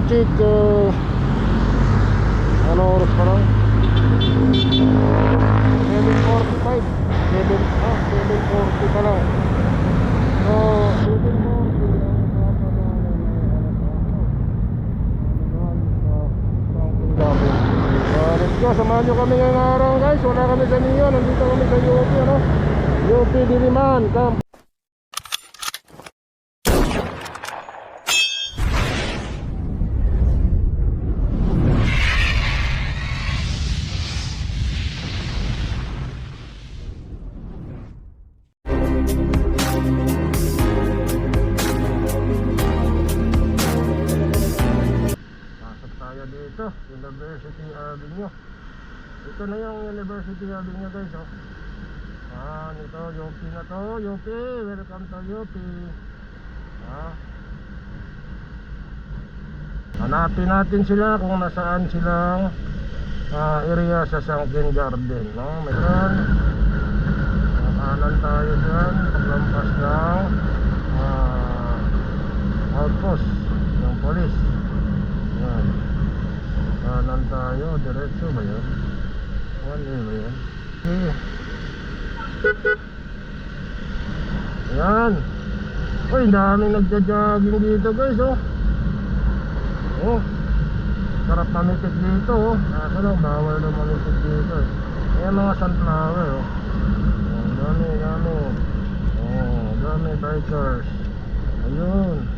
check. Ano oras pa lang? 7:45. 7:40 pa lang. So 7:40 ang let's go, samahan nyo kami ngayong araw guys. Wala kami sa Neo, nandito kami sa UP, ano? UP Diliman Camp. Dito, University Avenue. Ito na yung University Avenue guys, oh. Ito, UP na to, UP. Welcome to UP. Hanapin natin sila kung nasaan silang area sa Sunken Garden, no? Mayroon. Kanan tayo dyan, paglampas ng outpost ng police. Yan. Kanan tayo, diretso ba yun? One way ba yun? Okay. Ayan. Uy, dami nagja-jogging dito guys, oh. Oh, sarap mamitik dito, oh. Kaso lang, bawal na mamitik dito, eh. Ayan mga sunflower, oh. Oh, dami. Oh, dami bikers. Ayun.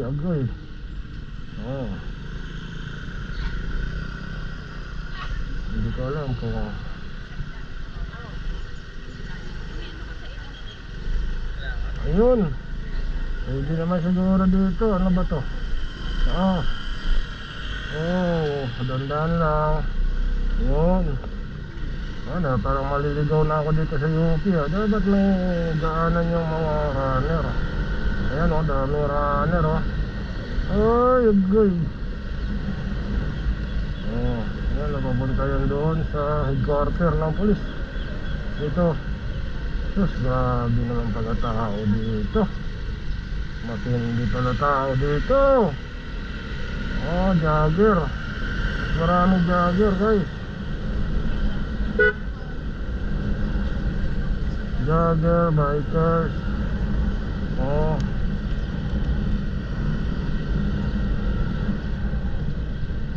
Agoy. Oh. Hindi ko alam kung ayun. Pwede naman siguro dito. Ano ba to? Oh, dandan lang. Yun. Ano, parang maliligaw na ako dito sa UP, ah. Dapat may daanan yung mga runner. Ayan, oh, dami runner, oh. Ay, agoy. Oh, yan, napapunta yan doon sa headquarter ng polis. Dito. Sus, grabe naman pagkatao dito. Matindi pala tao dito. Oh, jogger. Marami jogger guys. Jogger, bikers. Oh.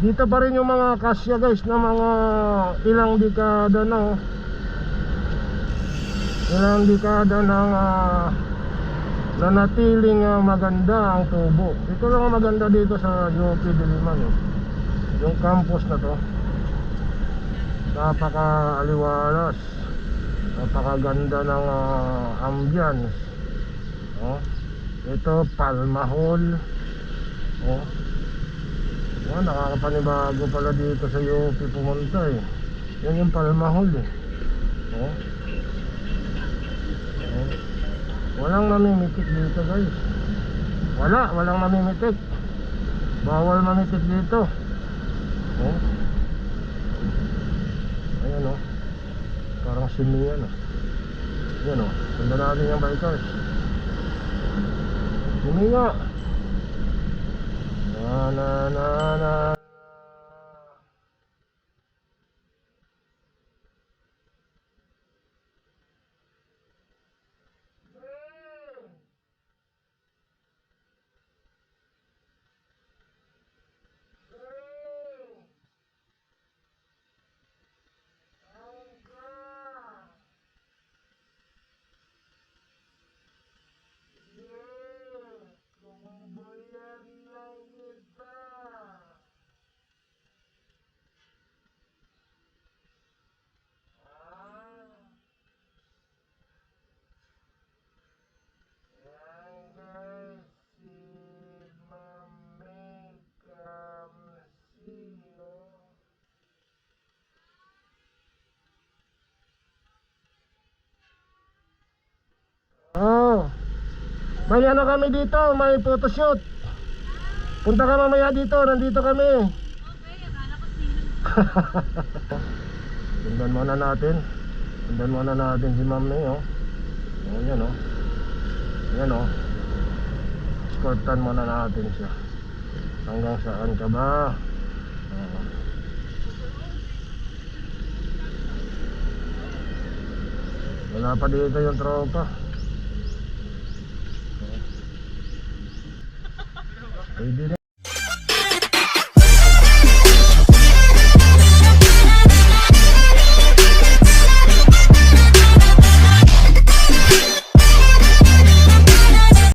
Dito pa rin yung mga kasya guys na mga ilang dekada na, oh. Ilang dekada nang nanatiling maganda ang tubo. Ito lang ang maganda dito sa UP Diliman, oh. Yung campus na to, napaka-aliwalas, napakaganda ng ambience, oh. Ito Palma Hall, oh. Oh, nakakapanibago pala dito sa UP pumunta, eh. Yan yung Palma Hall, eh. Oh. Oh. Walang namimitik dito guys. Walang namimitik. Bawal mamitik dito. Oh. Ayan, oh. Parang simi yan, oh. Yan, oh. Tanda natin yung bikers. Simi nga. Na. Oh, may ano kami dito, may photoshoot. Punta ka mamaya dito, nandito kami. Okay, akala ko sino. Sundan muna natin si Ma'am May, oh. Oh, yan, oh. Yan, oh. escortan muna natin siya. Hanggang saan ka ba? Wala pa dito yung tropa. Pwede na.